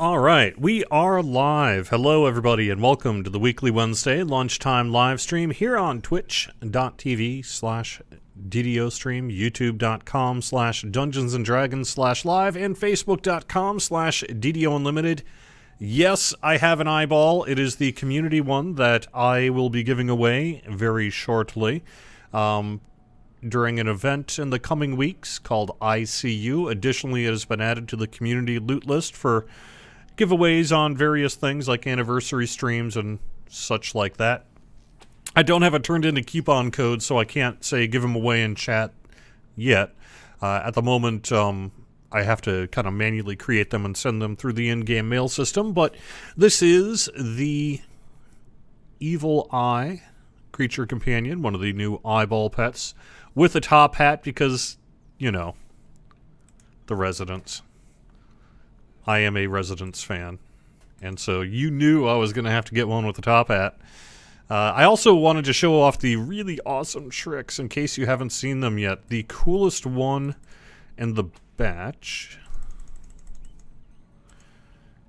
All right, we are live. Hello, everybody, and welcome to the weekly Wednesday lunchtime live stream here on twitch.tv/DDO stream, youtube.com/Dungeons and Dragons/live, and facebook.com/DDO Unlimited. Yes, I have an eyeball. It is the community one that I will be giving away very shortly during an event in the coming weeks called ICU. Additionally, it has been added to the community loot list for giveaways on various things like anniversary streams and such like that. I don't have it turned into coupon code, so I can't say give them away in chat yet. At the moment, I have to kind of manually create them and send them through the in-game mail system, but this is the Evil Eye creature companion, one of the new eyeball pets, with a top hat because, you know, the residents. I am a Residents fan, and so you knew I was going to have to get one with the top hat. I also wanted to show off the really awesome tricks in case you haven't seen them yet. The coolest one in the batch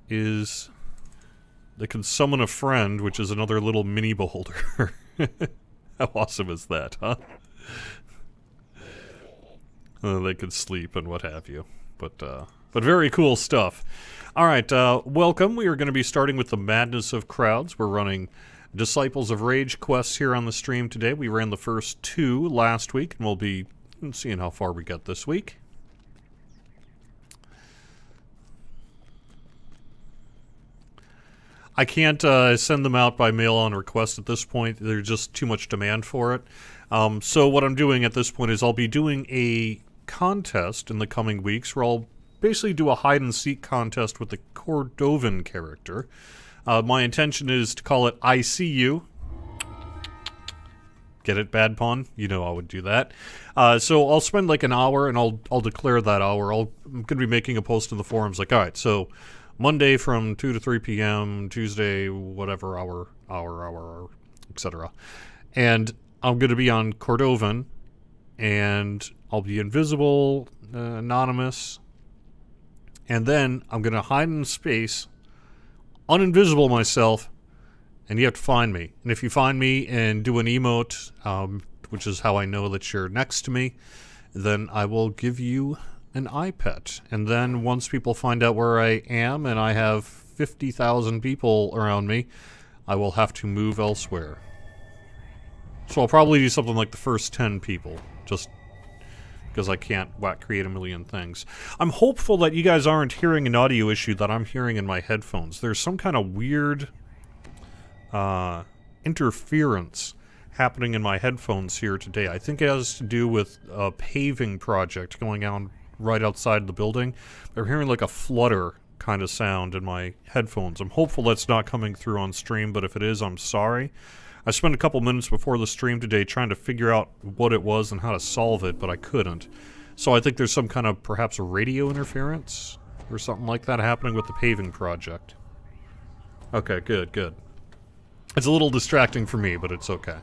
is they can summon a friend, which is another little mini beholder. How awesome is that, huh? They could sleep and what have you, but very cool stuff. All right, welcome. We are going to be starting with the Madness of Crowds. We're running Disciples of Rage quests here on the stream today. We ran the first two last week, and we'll be seeing how far we get this week. I can't send them out by mail on request at this point. There's just too much demand for it. So what I'm doing at this point is I'll be doing a contest in the coming weeks where I'll basically do a hide-and-seek contest with the Cordovan character. My intention is to call it ICU. Get it, bad pun? You know I would do that. So I'll spend like an hour, and I'll declare that hour. I'm going to be making a post in the forums like, all right, so Monday from 2 to 3 p.m., Tuesday, whatever, hour, etc. And I'm going to be on Cordovan, and I'll be invisible, anonymous, and then I'm going to hide in space, uninvisible myself, and you have to find me. And if you find me and do an emote, which is how I know that you're next to me, then I will give you an iPet. And then once people find out where I am and I have 50,000 people around me, I will have to move elsewhere. So I'll probably do something like the first 10 people, just because I can't create a million things. I'm hopeful that you guys aren't hearing an audio issue that I'm hearing in my headphones. There's some kind of weird interference happening in my headphones here today. I think it has to do with a paving project going on right outside the building. I'm hearing like a flutter kind of sound in my headphones. I'm hopeful that's not coming through on stream, but if it is, I'm sorry. I spent a couple minutes before the stream today trying to figure out what it was and how to solve it, but I couldn't. So I think there's some kind of perhaps radio interference or something like that happening with the paving project. Okay, good, good. It's a little distracting for me, but it's okay.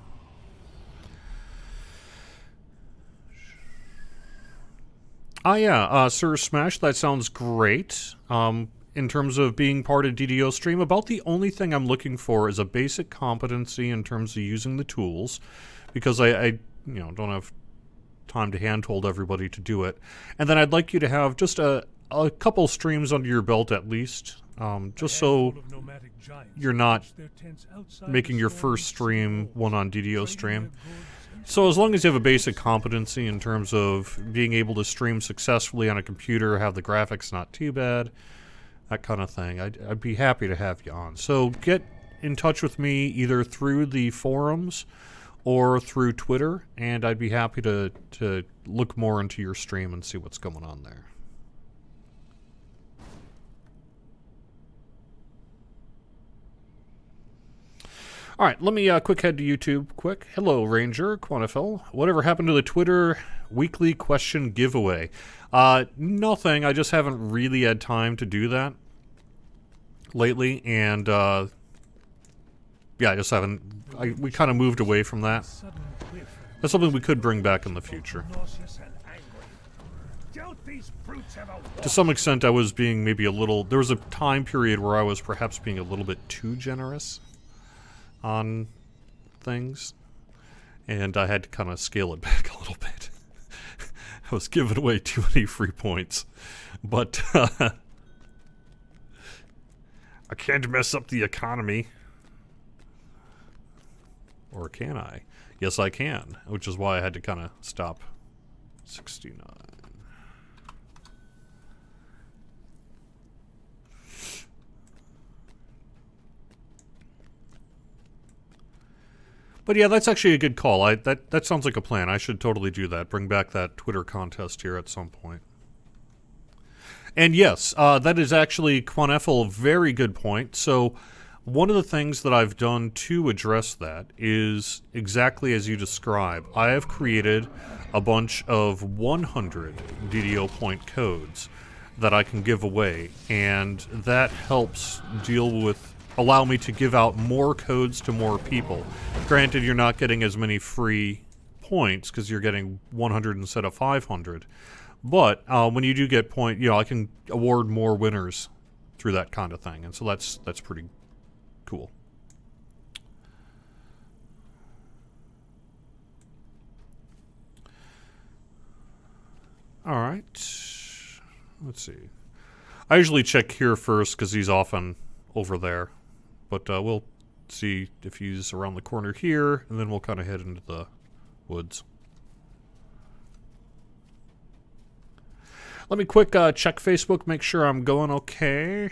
Yeah, Sir Smash, that sounds great. In terms of being part of DDO stream, about the only thing I'm looking for is a basic competency in terms of using the tools, because I don't have time to handhold everybody to do it. And then I'd like you to have just a couple streams under your belt at least, just so you're not making your first stream one on DDO stream. So as long as you have a basic competency in terms of being able to stream successfully on a computer, have the graphics not too bad, that kind of thing, I'd be happy to have you on. So get in touch with me either through the forums or through Twitter, and I'd be happy to look more into your stream and see what's going on there. Alright, let me quick head to YouTube quick. Hello, Ranger, Quantifel. Whatever happened to the Twitter weekly question giveaway? Nothing. I just haven't really had time to do that lately, and yeah, I just haven't. We kind of moved away from that. That's something we could bring back in the future. To some extent, I was being maybe a little... There was a time period where I was perhaps being a little bit too generous on things. And I had to kind of scale it back a little bit. I was giving away too many free points. But, I can't mess up the economy. Or can I? Yes, I can. Which is why I had to kind of stop. 69. But yeah, that's actually a good call. That sounds like a plan. I should totally do that. Bring back that Twitter contest here at some point. And yes, that is actually, Quaneffel, a very good point. So one of the things that I've done to address that is exactly as you describe. I have created a bunch of 100 DDO point codes that I can give away, and that helps allow me to give out more codes to more people. Granted, you're not getting as many free points because you're getting 100 instead of 500. But when you do get I can award more winners through that kind of thing, and so that's pretty cool. All right. Let's see. I usually check here first because he's often over there. But we'll see if he's around the corner here, and then we'll kind of head into the woods. Let me quick check Facebook, make sure I'm going okay.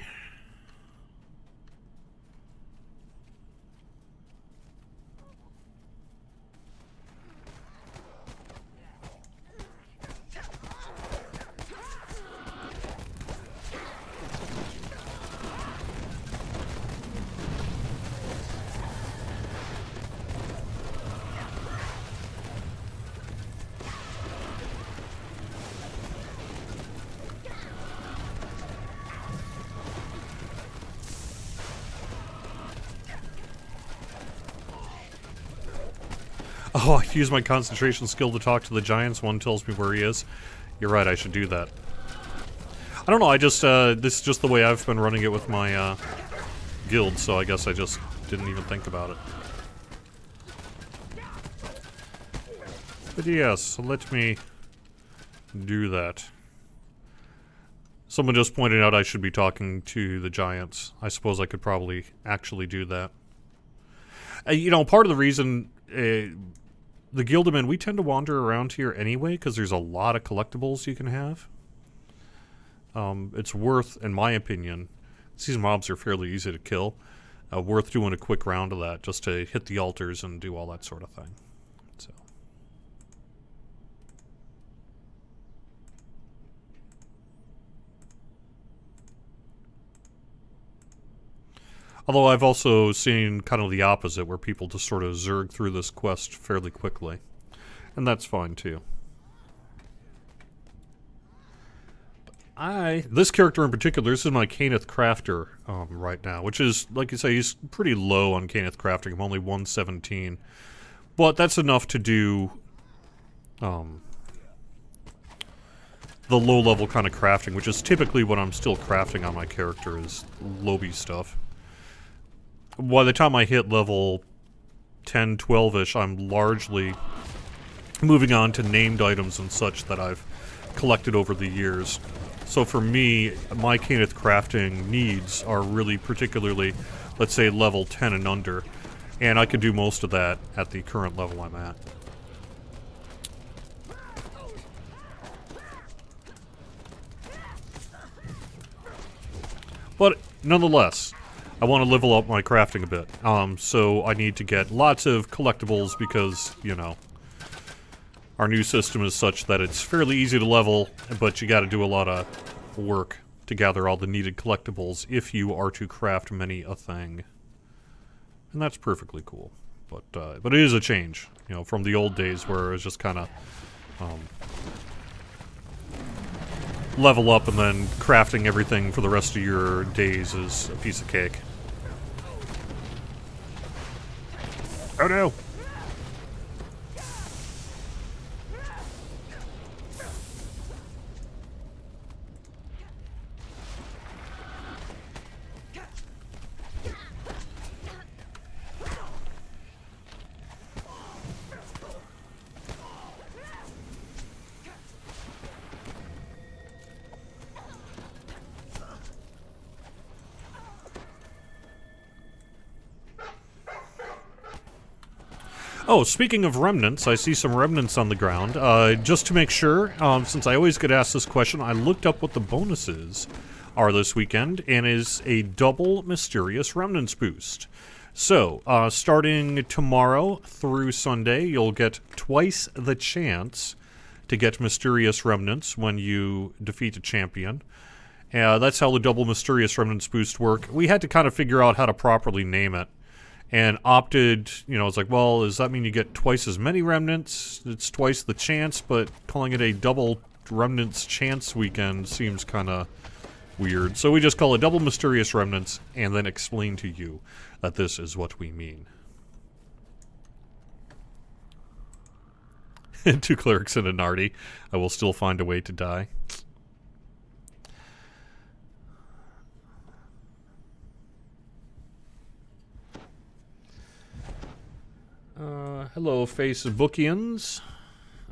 Oh, I use my concentration skill to talk to the giants. One tells me where he is. You're right, I should do that. I don't know, I just, this is just the way I've been running it with my, guild, so I guess I just didn't even think about it. But yes, let me do that. Someone just pointed out I should be talking to the giants. I suppose I could probably actually do that. You know, part of the reason... the Guildermen, we tend to wander around here anyway, because there's a lot of collectibles you can have. It's worth, in my opinion, these mobs are fairly easy to kill, worth doing a quick round of that, just to hit the altars and do all that sort of thing. So. Although I've also seen kind of the opposite, where people just sort of zerg through this quest fairly quickly. And that's fine, too. This character in particular, this is my Caneth Crafter right now, which is, like you say, he's pretty low on Caneth Crafting. I'm only 117. But that's enough to do the low-level kind of crafting, which is typically what I'm still crafting on my character, is lobby stuff. By the time I hit level 10, 12-ish, I'm largely moving on to named items and such that I've collected over the years. So for me, my Caneth crafting needs are really particularly, let's say, level 10 and under. And I can do most of that at the current level I'm at. But nonetheless, I want to level up my crafting a bit, so I need to get lots of collectibles because, you know, our new system is such that it's fairly easy to level, but you gotta do a lot of work to gather all the needed collectibles if you are to craft many a thing. And that's perfectly cool. But it is a change, you know, from the old days where it was just kind of, level up and then crafting everything for the rest of your days is a piece of cake. Oh no! Oh, speaking of remnants, I see some remnants on the ground. Just to make sure, since I always get asked this question, I looked up what the bonuses are this weekend, and is a double Mysterious Remnants boost. So, starting tomorrow through Sunday, you'll get twice the chance to get Mysterious Remnants when you defeat a champion. That's how the double Mysterious Remnants boost work. We had to kind of figure out how to properly name it. And opted, you know, it's like, well, does that mean you get twice as many remnants? It's twice the chance, but calling it a double remnants chance weekend seems kind of weird. So we just call it double mysterious remnants and then explain to you that this is what we mean. Two clerics and a Nardi. I will still find a way to die. Hello, Facebookians.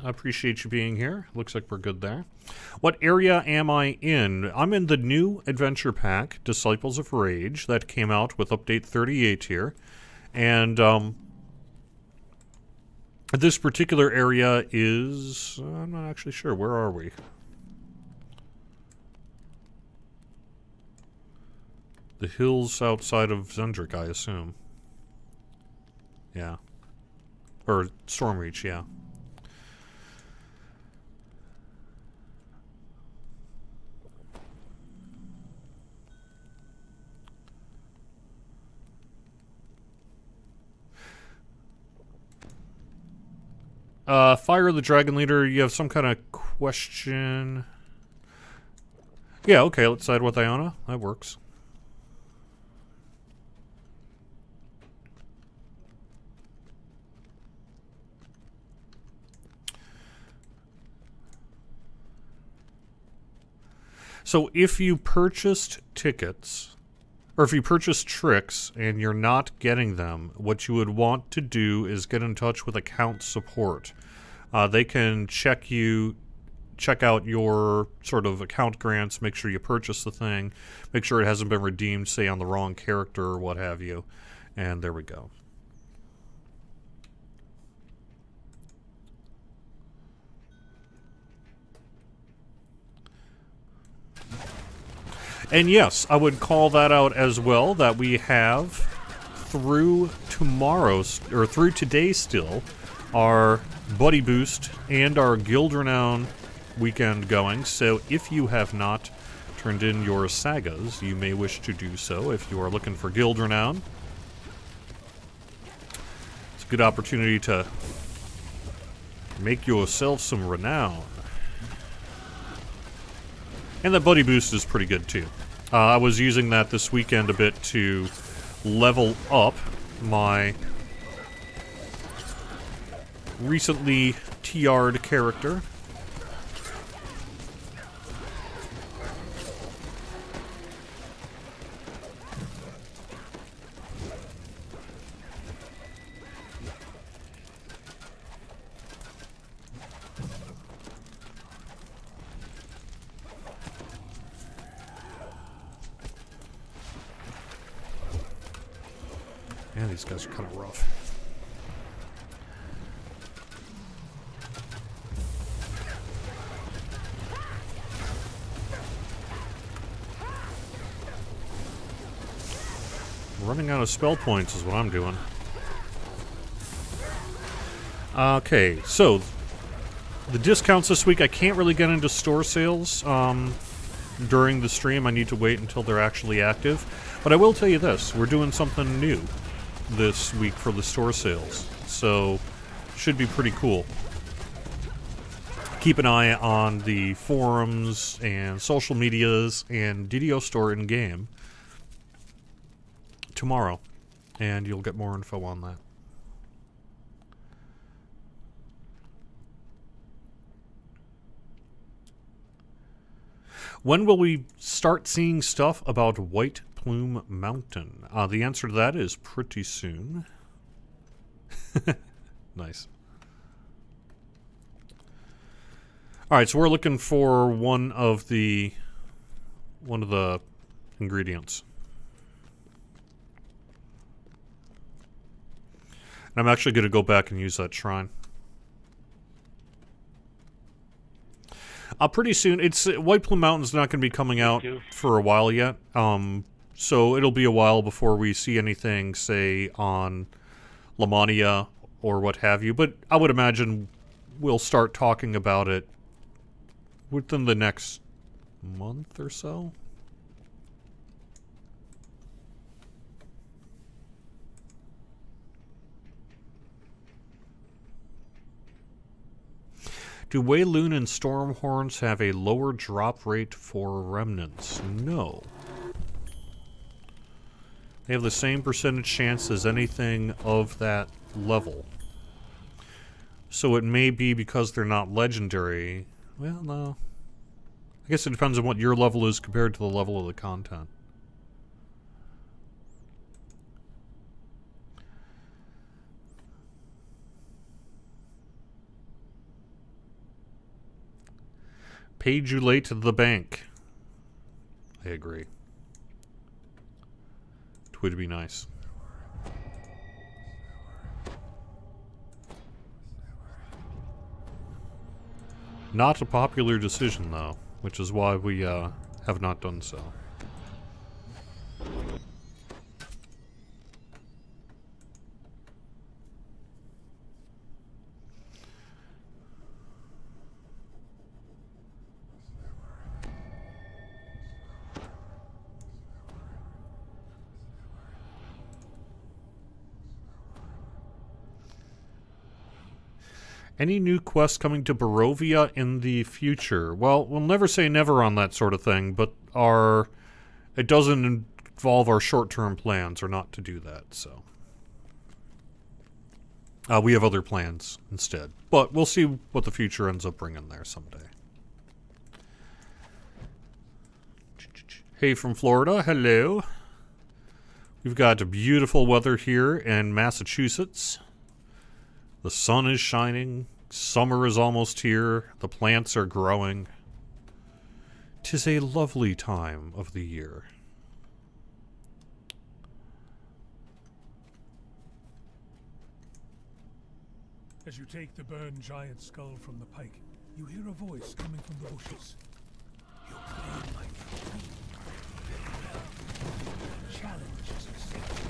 I appreciate you being here. Looks like we're good there. What area am I in? I'm in the new adventure pack, Disciples of Rage, that came out with update 38 here. And this particular area is... I'm not actually sure. Where are we? The hills outside of Zendrick, I assume. Yeah. Or Stormreach, yeah. Fire the Dragon Leader, you have some kind of question? Yeah, okay, let's side with Iona. That works. So if you purchased tickets, or if you purchased tricks and you're not getting them, what you would want to do is get in touch with account support. They can check out your sort of account grants, make sure you purchase the thing, make sure it hasn't been redeemed, say on the wrong character or what have you. And there we go. And yes, I would call that out as well, that we have through tomorrow's, or through today still, our Buddy Boost and our Guild Renown weekend going. So if you have not turned in your sagas, you may wish to do so if you are looking for Guild Renown. It's a good opportunity to make yourself some renown. And the Buddy Boost is pretty good too. I was using that this weekend a bit to level up my recently TR'd character. Yeah, these guys are kind of rough. Running out of spell points is what I'm doing. Okay, so the discounts this week, I can't really get into store sales during the stream. I need to wait until they're actually active. But I will tell you this, we're doing something new this week for the store sales, so should be pretty cool. Keep an eye on the forums and social medias and DDO store in game tomorrow, and you'll get more info on that. When will we start seeing stuff about White Plume Mountain? The answer to that is pretty soon. Nice. Alright, so we're looking for one of the ingredients. I'm actually going to go back and use that shrine. Pretty soon. White Plume Mountain's not going to be coming out for a while yet. So it'll be a while before we see anything, say, on Lamania or what have you. But I would imagine we'll start talking about it within the next month or so. Do Wayloon and Stormhorns have a lower drop rate for remnants? No. They have the same percentage chance as anything of that level. So it may be because they're not legendary. Well, no. I guess it depends on what your level is compared to the level of the content. Paid you late to the bank. I agree. It would be nice. Not a popular decision, though, which is why we have not done so. Any new quests coming to Barovia in the future? Well, we'll never say never on that sort of thing, but it doesn't involve our short-term plans or not to do that, so. We have other plans instead. But we'll see what the future ends up bringing there someday. Hey from Florida, hello. We've got beautiful weather here in Massachusetts. The sun is shining, summer is almost here, the plants are growing. 'Tis a lovely time of the year. As you take the burned giant skull from the pike, you hear a voice coming from the bushes. You claim my freedom. Challenge is accepted.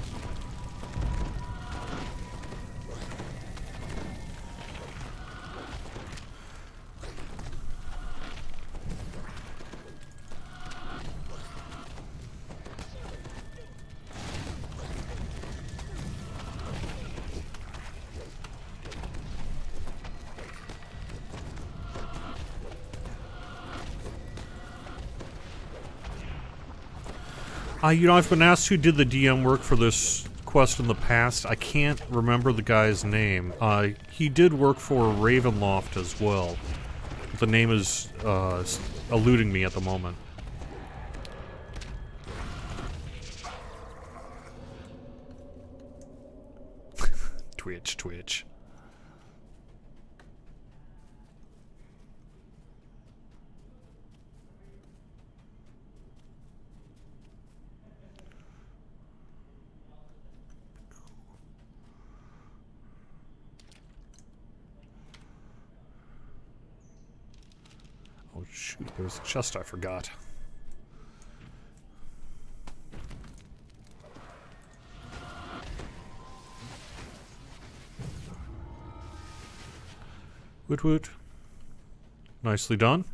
You know, I've been asked who did the DM work for this quest in the past. I can't remember the guy's name. He did work for Ravenloft as well. But the name is eluding me at the moment. Twitch. Oh shoot, there's a chest I forgot. Woot woot. Nicely done.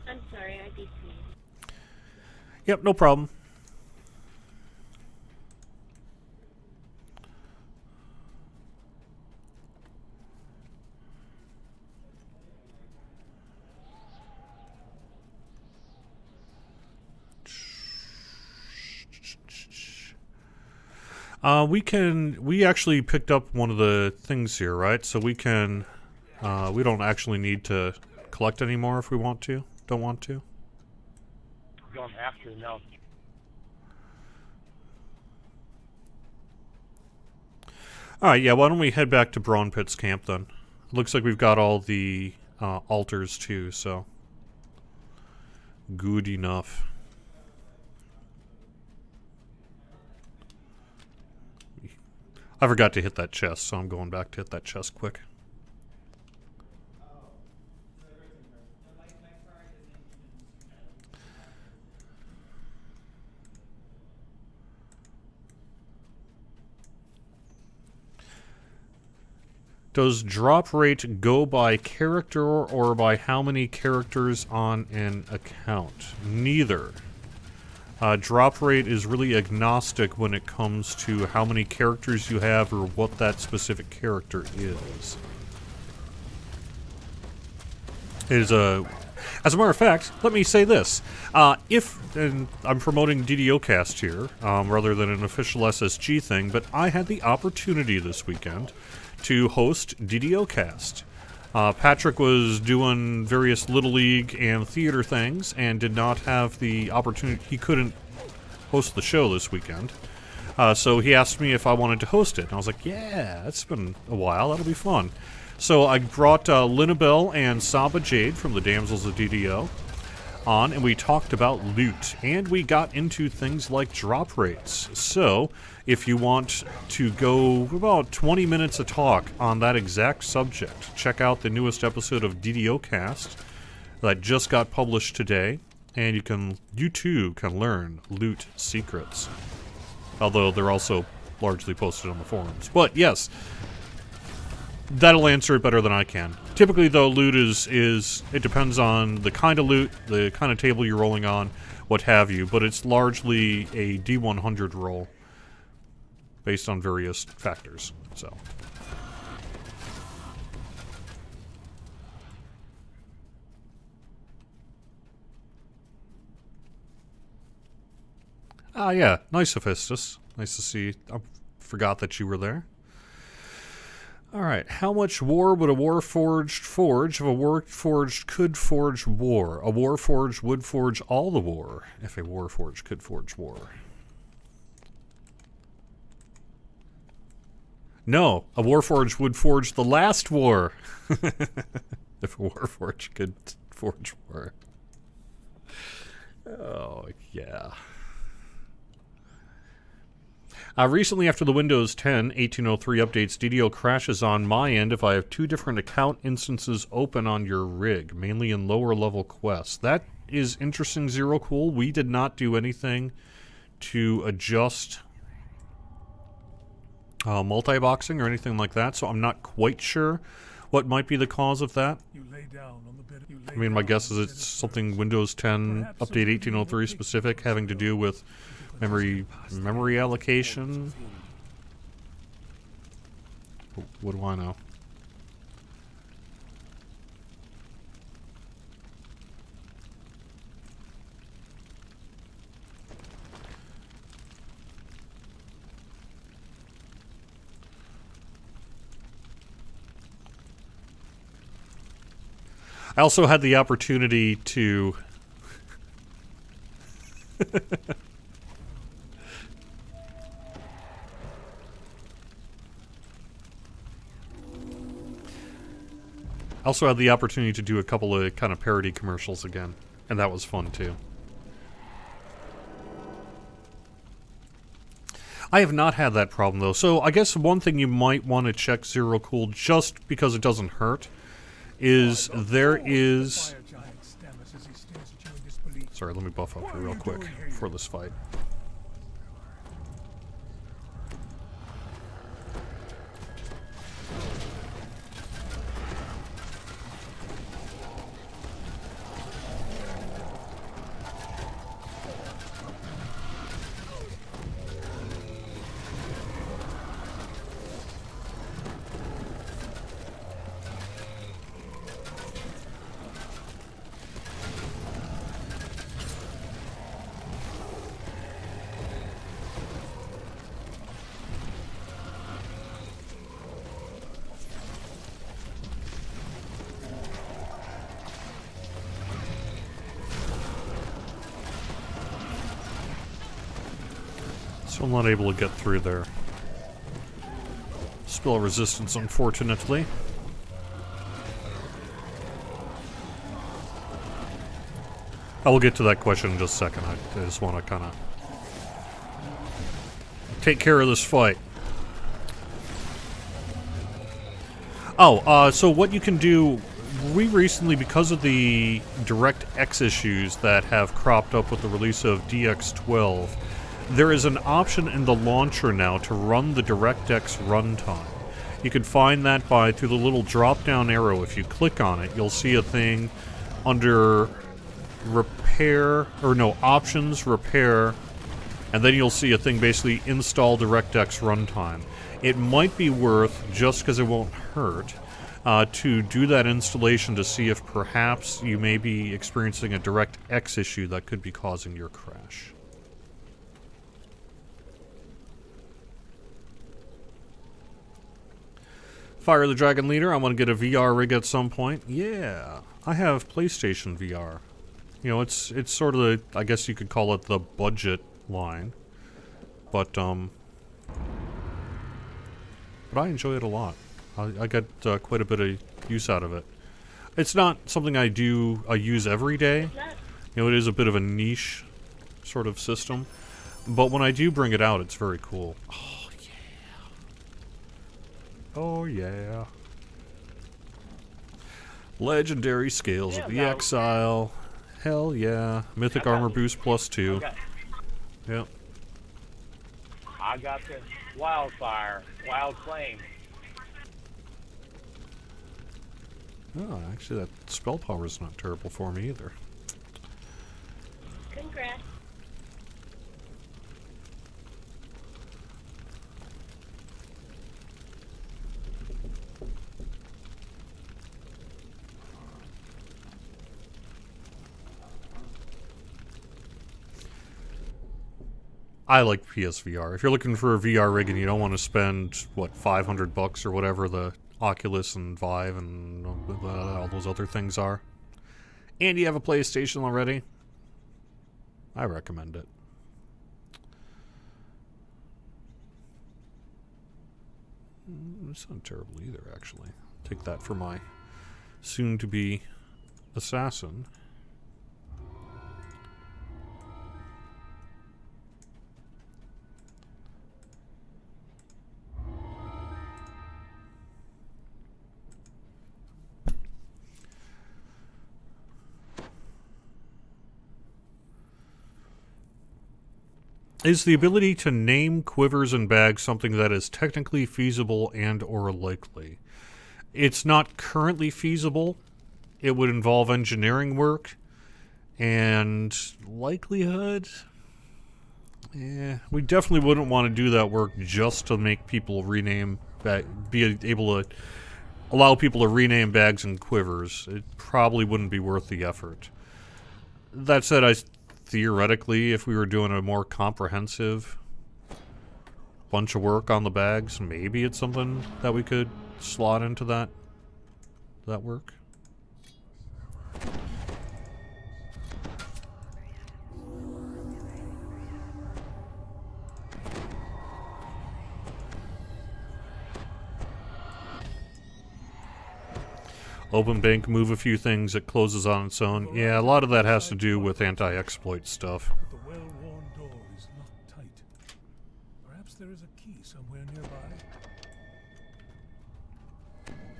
I'm sorry, I beat you. Yep, no problem. We actually picked up one of the things here, right? So we can, we don't actually need to collect anymore if we want to, don't want to. We don't have to, no. Alright, yeah, why don't we head back to Brawn Pit's camp then? Looks like we've got all the altars too, so good enough. I forgot to hit that chest, so I'm going back to hit that chest quick. Does drop rate go by character or by how many characters on an account? Neither. Drop rate is really agnostic when it comes to how many characters you have or what that specific character is. As a matter of fact, let me say this. And I'm promoting DDO Cast here, rather than an official SSG thing, but I had the opportunity this weekend to host DDO Cast. Patrick was doing various Little League and theater things and did not have the opportunity. He couldn't host the show this weekend. So he asked me if I wanted to host it. And I was like, yeah, it's been a while. That'll be fun. So I brought Linabelle and Saba Jade from the Damsels of DDO on, and we talked about loot. And we got into things like drop rates. So if you want to go about 20 minutes of talk on that exact subject, check out the newest episode of DDO Cast that just got published today, and you too can learn loot secrets. Although they're also largely posted on the forums. But yes, that'll answer it better than I can. Typically though, loot is it depends on the kind of loot, the kind of table you're rolling on, what have you, but it's largely a D100 roll based on various factors, so. Ah, yeah. Nice, Hephaestus. Nice to see. I forgot that you were there. Alright. How much war would a Warforged forge if a Warforged could forge war? A Warforged would forge all the war if a Warforged could forge war. No, a Warforged would forge the last war. If a Warforged could forge war. Oh, yeah. Recently, after the Windows 10 1803 updates, DDO crashes on my end if I have two different account instances open on your rig, mainly in lower level quests. That is interesting, Zero Cool. We did not do anything to adjust multi-boxing or anything like that, so I'm not quite sure what might be the cause of that. I mean, my guess is it's something Windows 10 update 1803 specific, having to do with memory allocation. What do I know? I also had the opportunity to do a couple of kind of parody commercials again, and that was fun too. I have not had that problem though, so I guess one thing you might want to check, Zero Cool, just because it doesn't hurt, is there is... Sorry, let me buff up here real quick for this fight. So I'm not able to get through there. Spell resistance, unfortunately. I will get to that question in just a second. I just want to kind of take care of this fight. Oh, so what you can do, we recently, because of the DirectX issues that have cropped up with the release of DX12, there is an option in the launcher now to run the DirectX runtime. You can find that through the little drop-down arrow. If you click on it, you'll see a thing under Options, Repair, and then you'll see a thing basically Install DirectX Runtime. It might be worth, just because it won't hurt, to do that installation to see if perhaps you may be experiencing a DirectX issue that could be causing your crash. Fire the Dragon Leader, I want to get a VR rig at some point. Yeah, I have PlayStation VR. You know, it's sort of the, I guess you could call it the budget line. But I enjoy it a lot. I get quite a bit of use out of it. It's not something I use every day. You know, it is a bit of a niche sort of system. But when I do bring it out, it's very cool. Oh, yeah. Oh, yeah. Legendary Scales of the Exile. Hell yeah. Mythic Armor Boost +2. Yep. I got the Wildfire, Wild Flame. Oh, actually that spell power is not terrible for me either. Congrats. I like PSVR. If you're looking for a VR rig and you don't want to spend, what, $500 or whatever the Oculus and Vive and all those other things are, and you have a PlayStation already, I recommend it. It's not terrible either, actually. Take that for my soon-to-be assassin. Is the ability to name quivers and bags something that is technically feasible and or likely? It's not currently feasible. It would involve engineering work and likelihood. Yeah, we definitely wouldn't want to do that work just to make people rename be able to allow people to rename bags and quivers. It probably wouldn't be worth the effort. That said, theoretically, if we were doing a more comprehensive bunch of work on the bags, maybe it's something that we could slot into that work. Open bank, move a few things, it closes on its own. Yeah, a lot of that has to do with anti-exploit stuff. The well-worn door is locked tight. Perhaps there is a key somewhere nearby.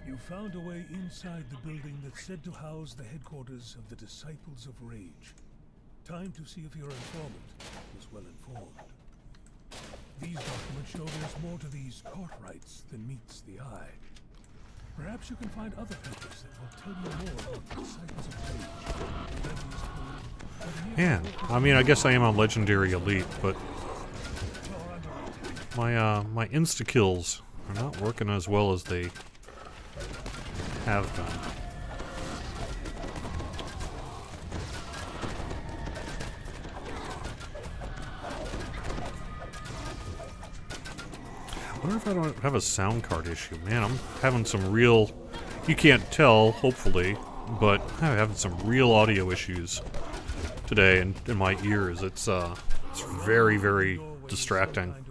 You found a way inside the building that's said to house the headquarters of the Disciples of Rage. Time to see if your informant was well informed. These documents show there's more to these court rites than meets the eye. Perhaps you can find other papers that will tell you more about the Disciples of Rage. Yeah, I mean, I guess I am on Legendary Elite, but my insta-kills are not working as well as they have been. I wonder if I don't have a sound card issue. Man, I'm having some real... You can't tell, hopefully, but I'm having some real audio issues today in my ears. It's very, very distracting. It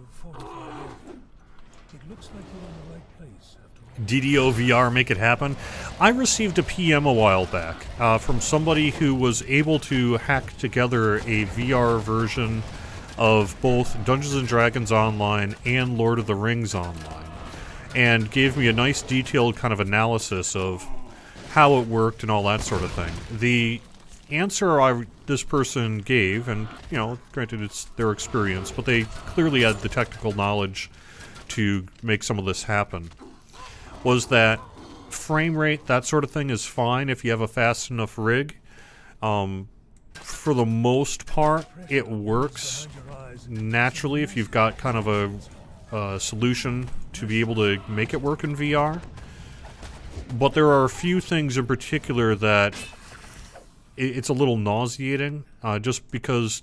looks like you're in the right place after DDO VR make it happen. I received a PM a while back from somebody who was able to hack together a VR version of both Dungeons & Dragons Online and Lord of the Rings Online, and gave me a nice detailed kind of analysis of how it worked and all that sort of thing. The answer this person gave, and, you know, granted it's their experience, but they clearly had the technical knowledge to make some of this happen, was that frame rate, that sort of thing, is fine if you have a fast enough rig. For the most part, it works naturally if you've got kind of a solution to be able to make it work in VR. But there are a few things in particular that it's a little nauseating, just because,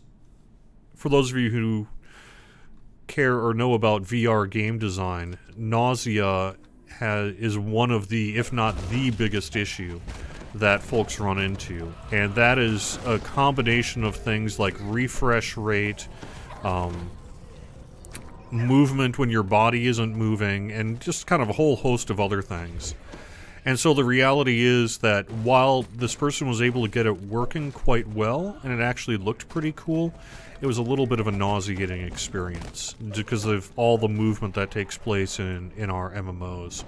for those of you who care or know about VR game design, nausea is one of the, if not the biggest issue that folks run into. And that is a combination of things like refresh rate, movement when your body isn't moving, and just kind of a whole host of other things. And so the reality is that while this person was able to get it working quite well, and it actually looked pretty cool, it was a little bit of a nauseating experience because of all the movement that takes place in our MMOs.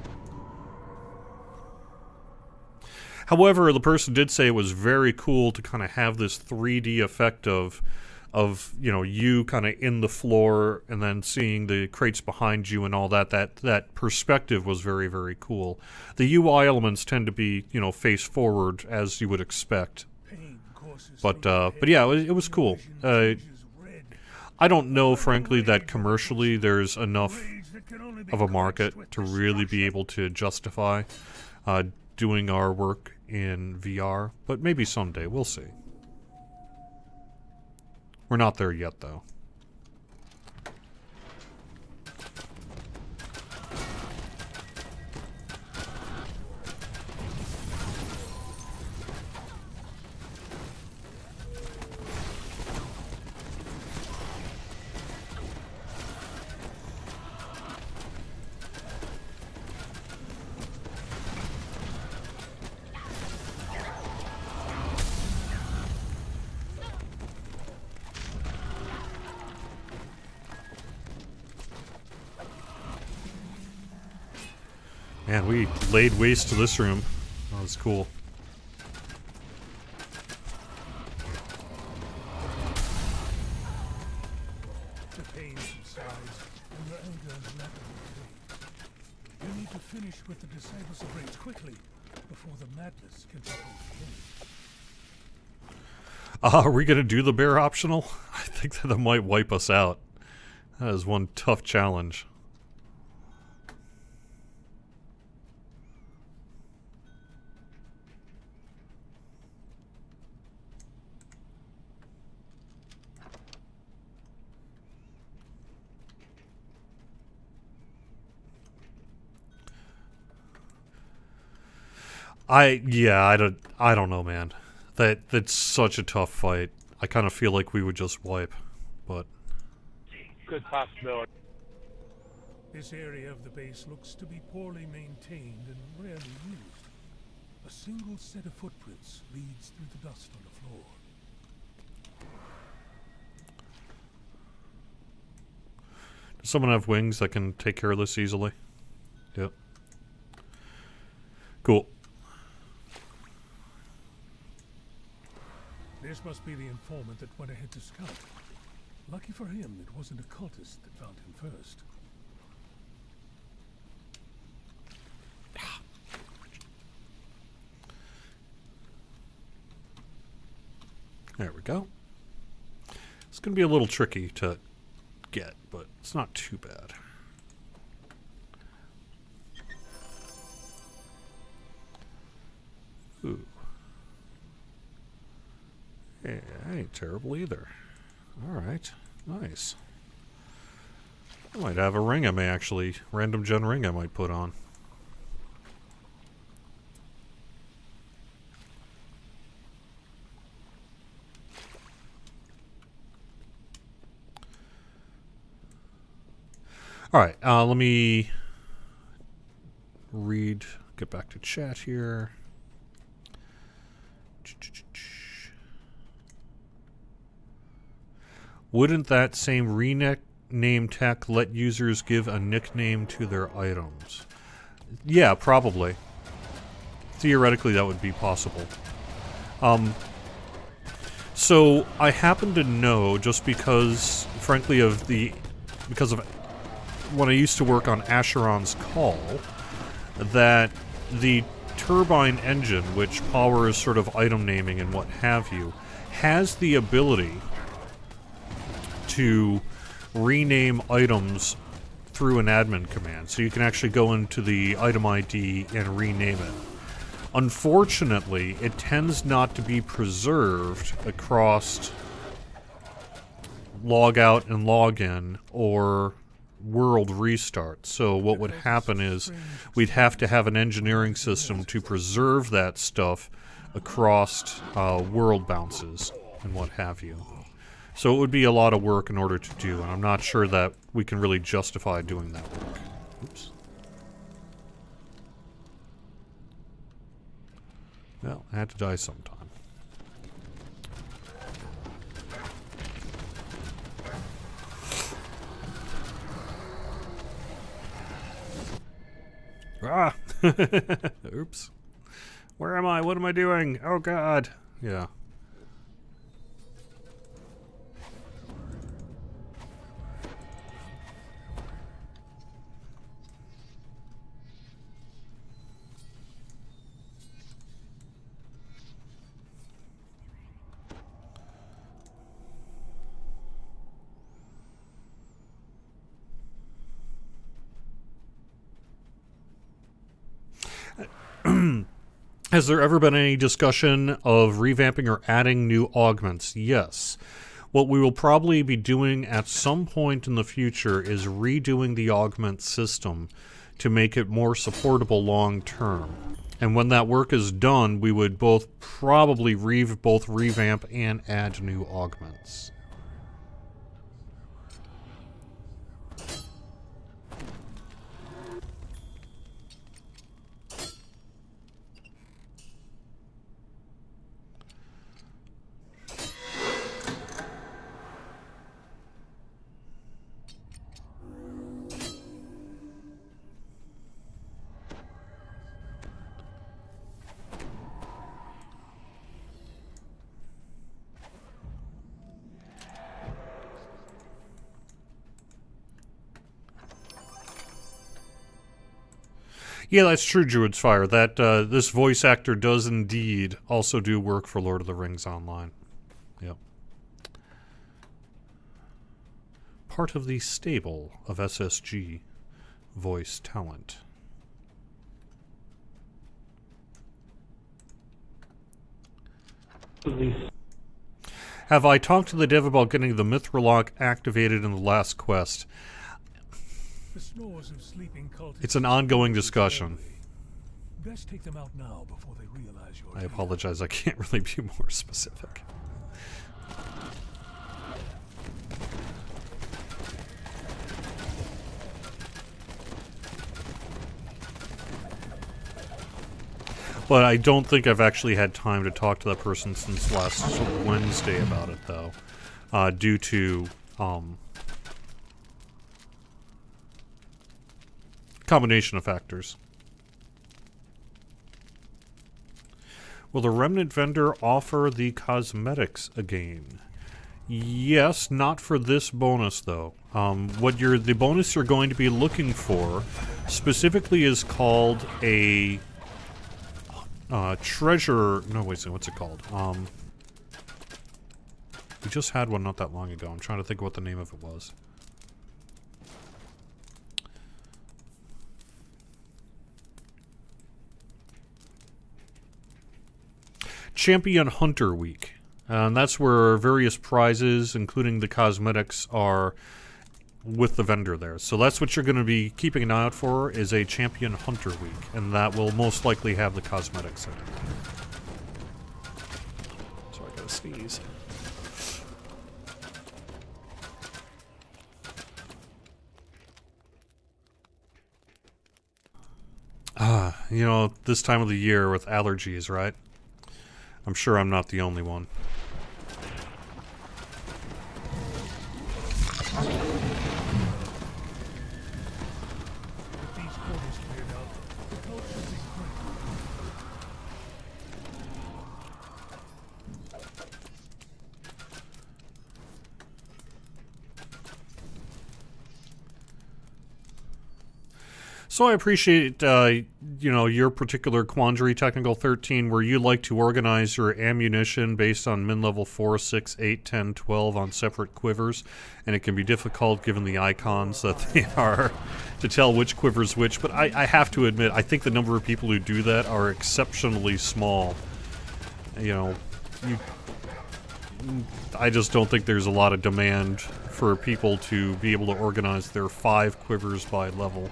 However, the person did say it was very cool to kind of have this 3D effect of you know, you kind of in the floor and then seeing the crates behind you and all that. That perspective was very, very cool. The UI elements tend to be, you know, face forward as you would expect. But yeah, it was cool. I don't know, frankly, that commercially there's enough of a market to really be able to justify doing our work in VR, but maybe someday. We'll see. We're not there yet, though. Man, we laid waste to this room. That was cool. The pain subsides, and your anger is rapidly fades. You need to finish with the Disciples of Rage quickly, before the madness can take over. Are we gonna do the bear optional? I think that might wipe us out. That is one tough challenge. I don't know, man. That's such a tough fight. I kind of feel like we would just wipe, but Good possibility. This area of the base looks to be poorly maintained and rarely used. A single set of footprints leads through the dust on the floor. does someone have wings that can take care of this easily? Yep. Cool. This must be the informant that went ahead to scout. Lucky for him, it wasn't a cultist that found him first. There we go. It's going to be a little tricky to get, but it's not too bad. Ooh. Yeah, that ain't terrible either. Alright, nice. I might have a ring I may actually, random gen ring I might put on. Alright, let me read, get back to chat here. Wouldn't that same rename tech let users give a nickname to their items? Yeah, probably. Theoretically, that would be possible. So I happen to know, just because, frankly, because of when I used to work on Acheron's Call, that the turbine engine, which powers sort of item naming and what have you, has the ability to rename items through an admin command. So you can actually go into the item ID and rename it. Unfortunately, it tends not to be preserved across log out and log in or world restart. So what would happen is we'd have to have an engineering system to preserve that stuff across world bounces and what have you. So it would be a lot of work in order to do, and I'm not sure that we can really justify doing that work. Oops. Well, I had to die sometime. Ah! Oops. Where am I? What am I doing? Oh god. Yeah. Has there ever been any discussion of revamping or adding new augments? Yes. What we will probably be doing at some point in the future is redoing the augment system to make it more supportable long term. And when that work is done, we would both probably both revamp and add new augments. Yeah, that's true, Druid's Fire. That this voice actor does indeed also do work for Lord of the Rings Online. Yep. Part of the stable of SSG voice talent. Have I talked to the dev about getting the Mithralock activated in the last quest? The snores of sleeping cultists. It's an ongoing discussion. Best take them out now before they realize you're I here. apologize, I can't really be more specific. But I don't think I've actually had time to talk to that person since last Wednesday about it, though. Due to, combination of factors. Will the Remnant vendor offer the cosmetics again? Yes, not for this bonus though. The bonus you're going to be looking for specifically is called a treasure. No, wait, what's it called? We just had one not that long ago. I'm trying to think of what the name of it was. Champion Hunter Week. And that's where various prizes, including the cosmetics, are with the vendor there. So that's what you're going to be keeping an eye out for, is a Champion Hunter Week. And that will most likely have the cosmetics in it. So I gotta sneeze. you know, this time of the year with allergies, right? I'm sure I'm not the only one. With these quarters cleared out, the cult should be critical. So I appreciate, you know, your particular quandary, Technical 13, where you like to organize your ammunition based on min-level 4, 6, 8, 10, 12 on separate quivers, and it can be difficult given the icons that they are to tell which quiver's which, but I have to admit, I think the number of people who do that are exceptionally small. You know, I just don't think there's a lot of demand for people to be able to organize their 5 quivers by level.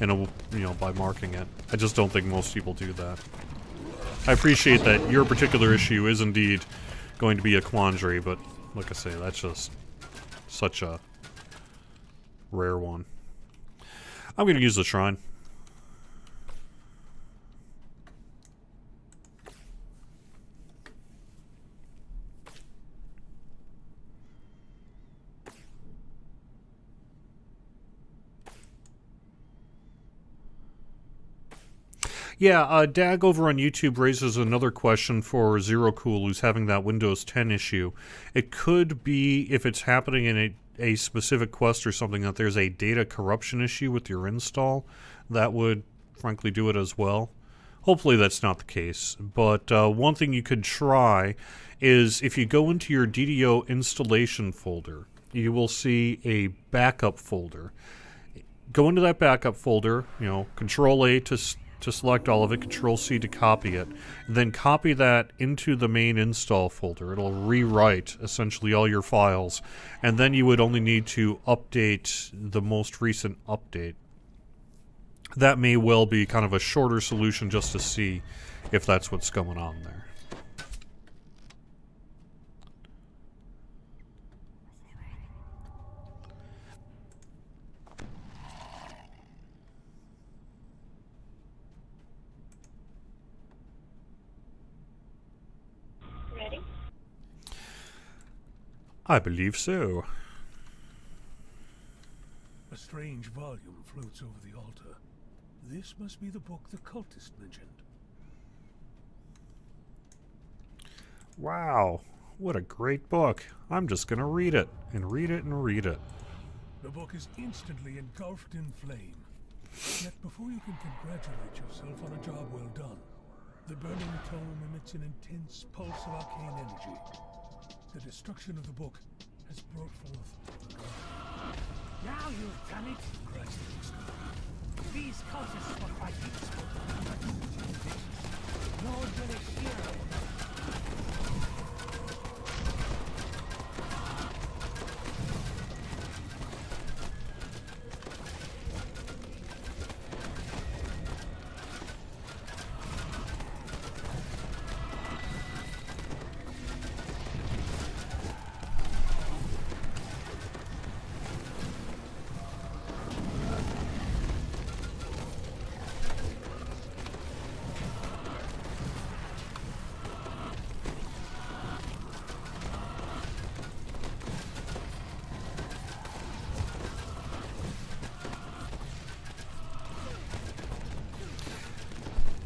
And, you know, by marking it. I just don't think most people do that. I appreciate that your particular issue is indeed going to be a quandary, but like I say, that's just such a rare one. I'm going to use the shrine. Yeah, Dag over on YouTube raises another question for Zero Cool, who's having that Windows 10 issue. It could be, if it's happening in a specific quest or something, that there's a data corruption issue with your install. That would, frankly, do it as well. Hopefully that's not the case. But one thing you could try is if you go into your DDO installation folder, you will see a backup folder. Go into that backup folder, you know, Control-A to select all of it, Control-C to copy it, then copy that into the main install folder. It'll rewrite essentially all your files, and then you would only need to update the most recent update. That may well be kind of a shorter solution just to see if that's what's going on there. I believe so. A strange volume floats over the altar. This must be the book the cultist mentioned. Wow, what a great book. I'm just gonna read it, and read it, and read it. The book is instantly engulfed in flame. Yet before you can congratulate yourself on a job well done, the burning tome emits an intense pulse of arcane energy. The destruction of the book has brought forth. Now you've done it! Christ in the sky. These cultists will fight you. Lord will hear.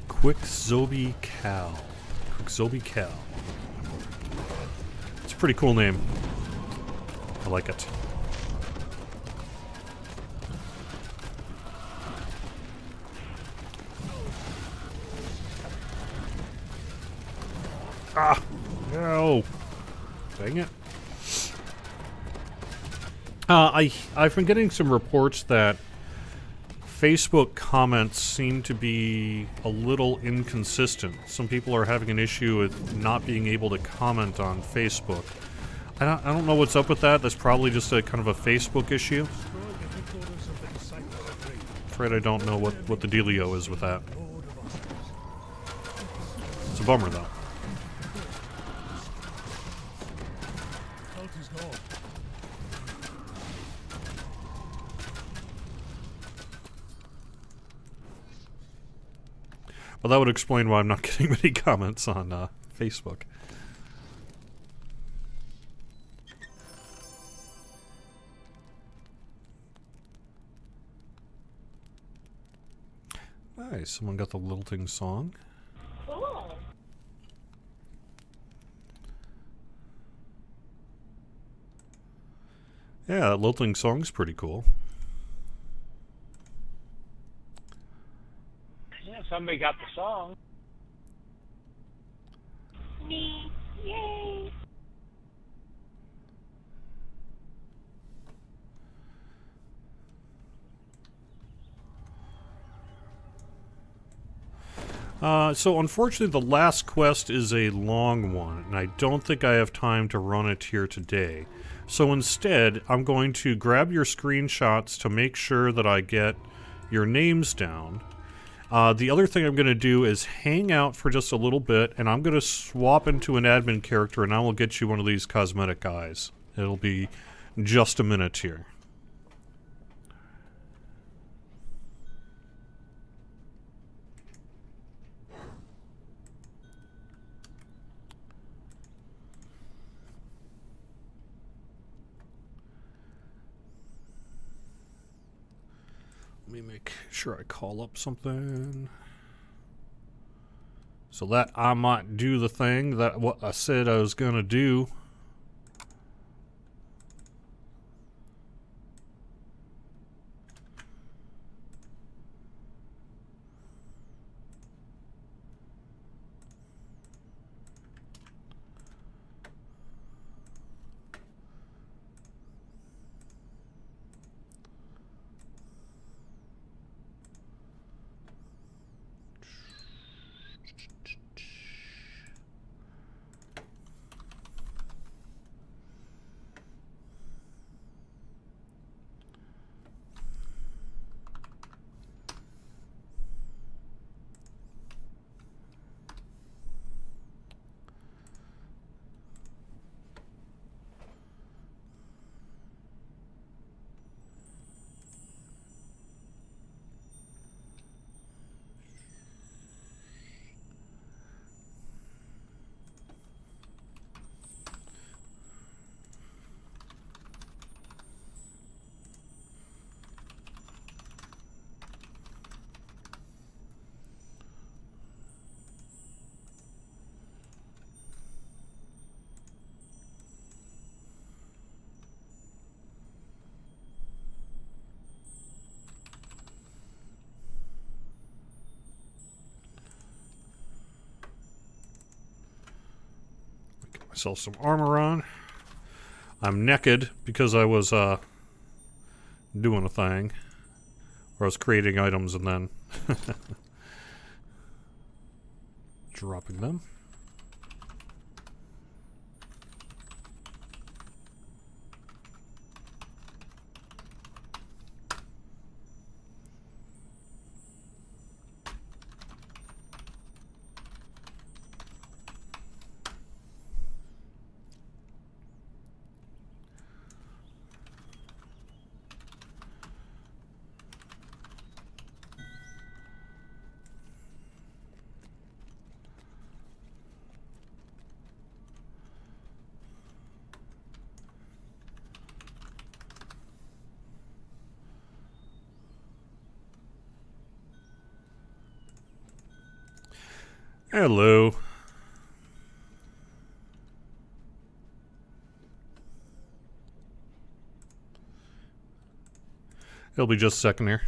Quickzobi Cal. Quickzobi Cal. It's a pretty cool name. I like it. Ah! No! Dang it. I've been getting some reports that Facebook comments seem to be a little inconsistent. Some people are having an issue with not being able to comment on Facebook. I don't know what's up with that. That's probably just a kind of a Facebook issue. Afraid I don't know what the dealio is with that. It's a bummer though. Well, that would explain why I'm not getting many comments on Facebook. Nice, someone got the lilting song. Cool. Yeah, that lilting song's pretty cool. Yeah, somebody got the song. Me. Yay. So unfortunately the last quest is a long one, and I don't think I have time to run it here today. So instead, I'm going to grab your screenshots to make sure that I get your names down. The other thing I'm going to do is hang out for just a little bit, and I'm going to swap into an admin character, and I will get you one of these cosmetic guys. It'll be just a minute here. Let me make sure I call up something so that I might do the thing that what I said I was gonna do. Myself some armor on. I'm naked because I was doing a thing where I was creating items and then dropping them. Hello. It'll be just a second here.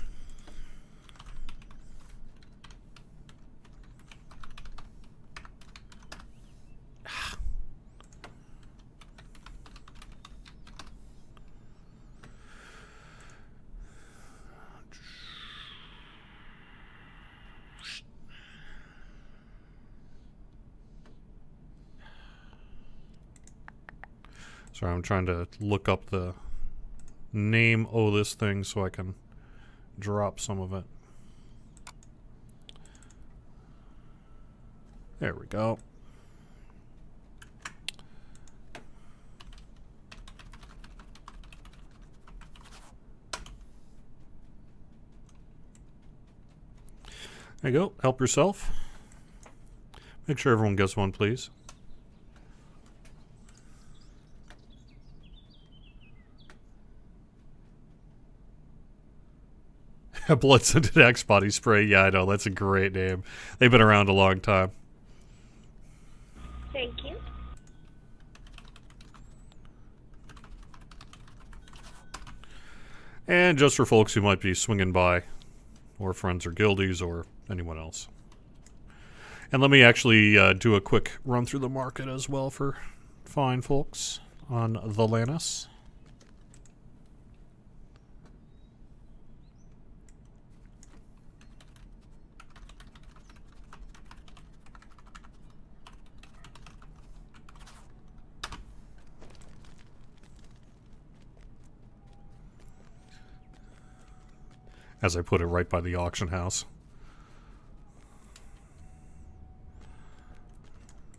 Sorry, I'm trying to look up the name of this thing so I can drop some of it. There we go. There you go. Help yourself. Make sure everyone gets one, please. Blood-scented Axe body spray. Yeah, I know. That's a great name. They've been around a long time. Thank you. And just for folks who might be swinging by, or friends or guildies or anyone else. And let me actually do a quick run through the market as well for fine folks on the Lannis. As I put it right by the auction house.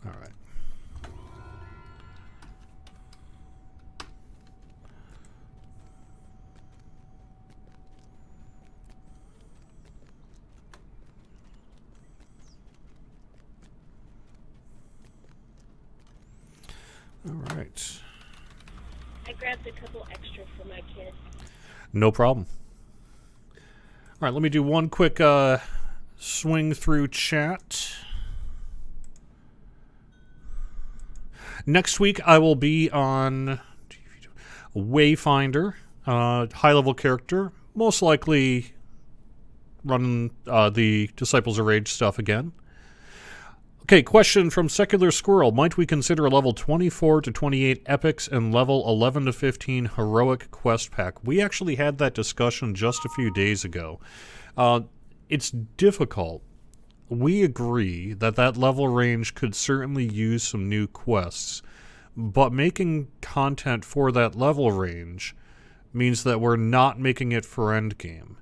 All right. All right. I grabbed a couple extra for my kid. No problem. All right, let me do one quick swing through chat. Next week, I will be on Wayfinder, high-level character, most likely running the Disciples of Rage stuff again. Okay, question from Secular Squirrel. Might we consider a level 24 to 28 epics and level 11 to 15 heroic quest pack? We actually had that discussion just a few days ago. It's difficult. We agree that that level range could certainly use some new quests, but making content for that level range means that we're not making it for endgame.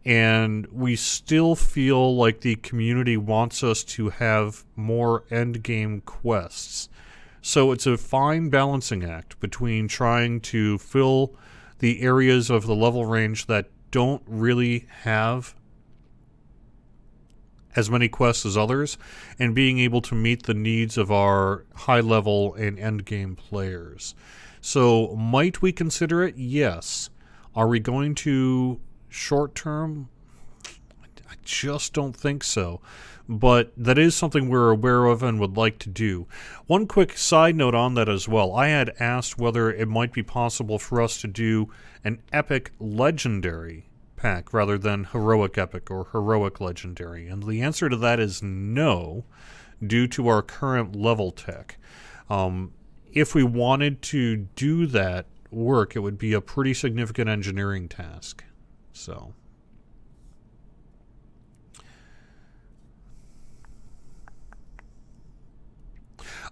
And we still feel like the community wants us to have more endgame quests. So it's a fine balancing act between trying to fill the areas of the level range that don't really have as many quests as others, and being able to meet the needs of our high-level and endgame players. So might we consider it? Yes. Are we going to short term? I just don't think so. But that is something we're aware of and would like to do. One quick side note on that as well. I had asked whether it might be possible for us to do an epic legendary pack rather than heroic epic or heroic legendary. And the answer to that is no, due to our current level tech. If we wanted to do that work, it would be a pretty significant engineering task. So,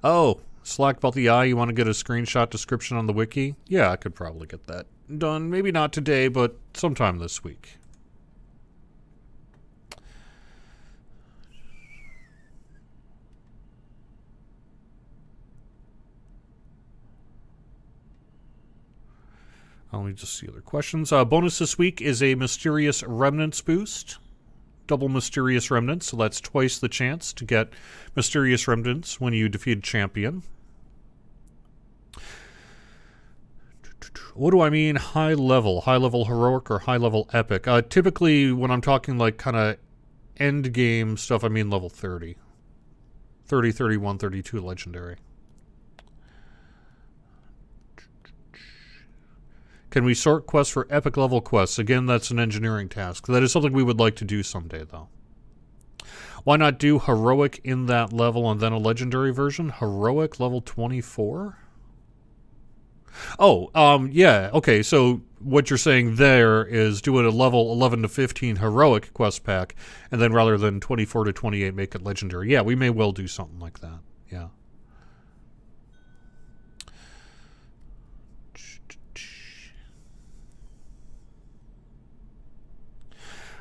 oh, Slack about the eye, you want to get a screenshot description on the wiki? Yeah, I could probably get that done. Maybe not today, but sometime this week. Let me just see other questions. Bonus this week is a Mysterious Remnants boost. Double Mysterious Remnants, so that's twice the chance to get Mysterious Remnants when you defeat a champion. What do I mean high level? High level heroic or high level epic? Typically, when I'm talking like kind of end game stuff, I mean level 30. 30, 31, 32 legendary. Can we sort quests for epic level quests? Again, that's an engineering task. That is something we would like to do someday, though. Why not do heroic in that level and then a legendary version? Heroic level 24? Oh, yeah. Okay, so what you're saying there is do it a level 11 to 15 heroic quest pack, and then rather than 24 to 28, make it legendary. Yeah, we may well do something like that. Yeah.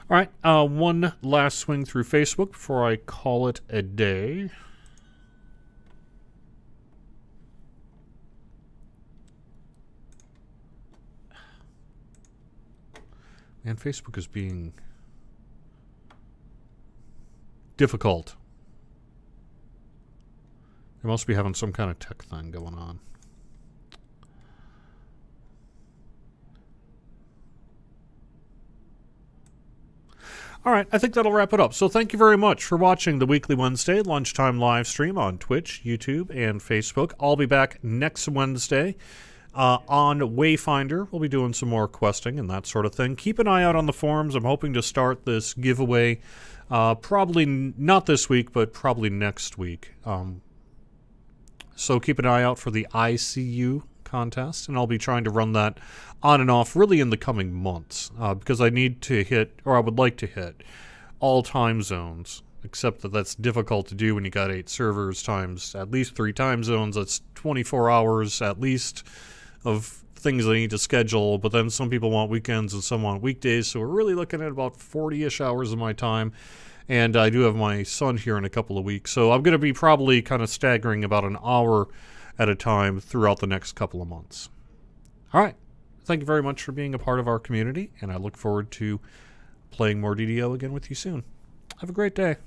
All right, one last swing through Facebook before I call it a day. Man, Facebook is being difficult. They must be having some kind of tech thing going on. All right, I think that'll wrap it up. So thank you very much for watching the weekly Wednesday Lunchtime live stream on Twitch, YouTube, and Facebook. I'll be back next Wednesday on Wayfinder. We'll be doing some more questing and that sort of thing. Keep an eye out on the forums. I'm hoping to start this giveaway probably not this week, but probably next week. So keep an eye out for the ICU contest, and I'll be trying to run that on and off really in the coming months because I need to hit, or I would like to hit, all time zones, except that that's difficult to do when you got 8 servers times at least 3 time zones. That's 24 hours at least of things I need to schedule, but then some people want weekends and some want weekdays, so we're really looking at about 40-ish hours of my time. And I do have my son here in a couple of weeks, so I'm going to be probably kind of staggering about an hour at a time throughout the next couple of months. All right. Thank you very much for being a part of our community, and I look forward to playing more DDO again with you soon. Have a great day.